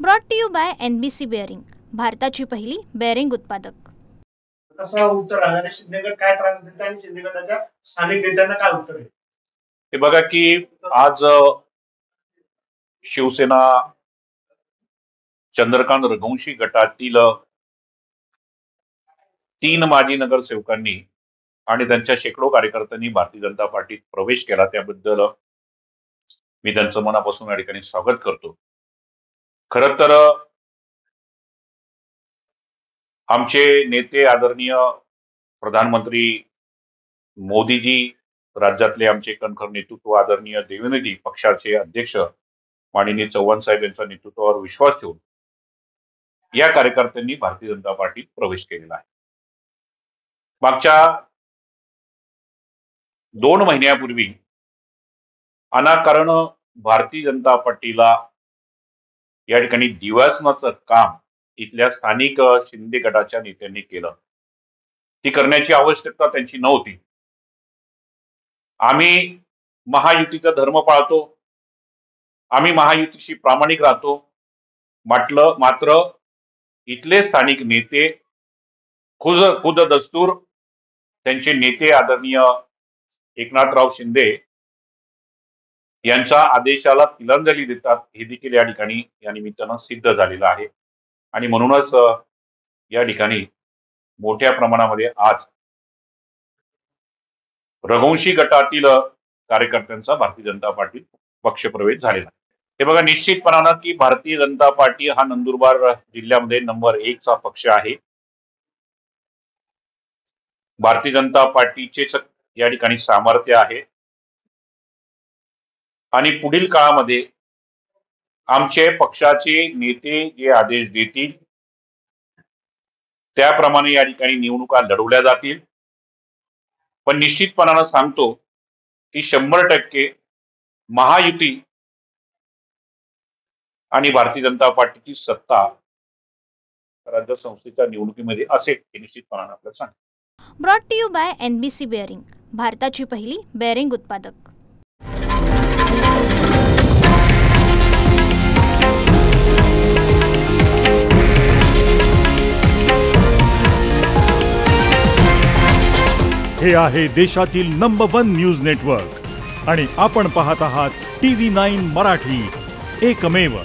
Brought to you by NBC bearing, भारताची पहिली bearing उत्पादक। कसा उत्तर राहणार शिंदेगड काय त्रास देत आणि शिंदेगडाच्या स्थानिक नेत्यांना काय उत्तर आहे? हे बघा की आज शिवसेना चंद्रकांत रघुवंशी गटातील 3 माजी नगरसेवकांनी आणि त्यांच्या शेकडो कार्यकर्त्यांनी भारतीय जनता पार्टीत प्रवेश केला, त्याबद्दल मी त्यांचं मनापासून या ठिकाणी स्वागत करतो। खरं तर आमचे नेते आदरणीय प्रधानमंत्री मोदीजी, राज्यातले आमचे कणखर नेतृत्व आदरणीय देवेंद्रजी, पक्षाचे अध्यक्ष माननीय चव्हाण साहेब यांच्या नेतृत्वावर विश्वास ठेवून या कार्यकर्त्यांनी भारतीय जनता पार्टीत प्रवेश केलेला आहे। मागच्या 2 महिन्यापूर्वी अनाकारण भारतीय जनता पार्टीला या ठिकाणी दिवासनाचं काम इथल्या स्थानिक शिंदे गटाच्या नेत्यांनी केलं। ती करण्याची आवश्यकता त्यांची नव्हती। आम्ही महायुतीचा धर्म पाळतो, आम्ही महायुतीशी प्रामाणिक राहतो, मात्र इथले स्थानिक नेते खुद दस्तूर त्यांचे नेते आदरणीय एकनाथराव शिंदे यांच्या आदेशाला तिलांजली देतात, हे देखील या ठिकाणी या निमित्तानं सिद्ध झालेलं आहे। आणि म्हणूनच या ठिकाणी मोठ्या प्रमाणामध्ये आज रघुवंशी गटातील कार्यकर्त्यांचा भारतीय जनता पार्टीत पक्षप्रवेश झालेला आहे। हे बघा, निश्चितपणानं की भारतीय जनता पार्टी हा नंदुरबार जिल्ह्यामध्ये नंबर 1 चा पक्ष आहे। भारतीय जनता पार्टीचे या ठिकाणी सामर्थ्य आहे आणि पुढील काळामध्ये आमचे पक्षाचे नेते जे आदेश देतील त्याप्रमाणे या ठिकाणी निवडणुका लढवल्या जातील। पण निश्चितपणानं सांगतो की 100% महायुती आणि भारतीय जनता पार्टीची सत्ता राज्य संस्थेच्या निवडणुकीमध्ये असेल, हे निश्चितपणानं आपल्याला सांगतो। Brought to you by NBC bearing, भारताची पहिली बेअरिंग उत्पादक। हे आहे देशातील नंबर 1 न्यूज नेटवर्क आणि आपण पाहत आहात TV9 मराठी, एकमेव।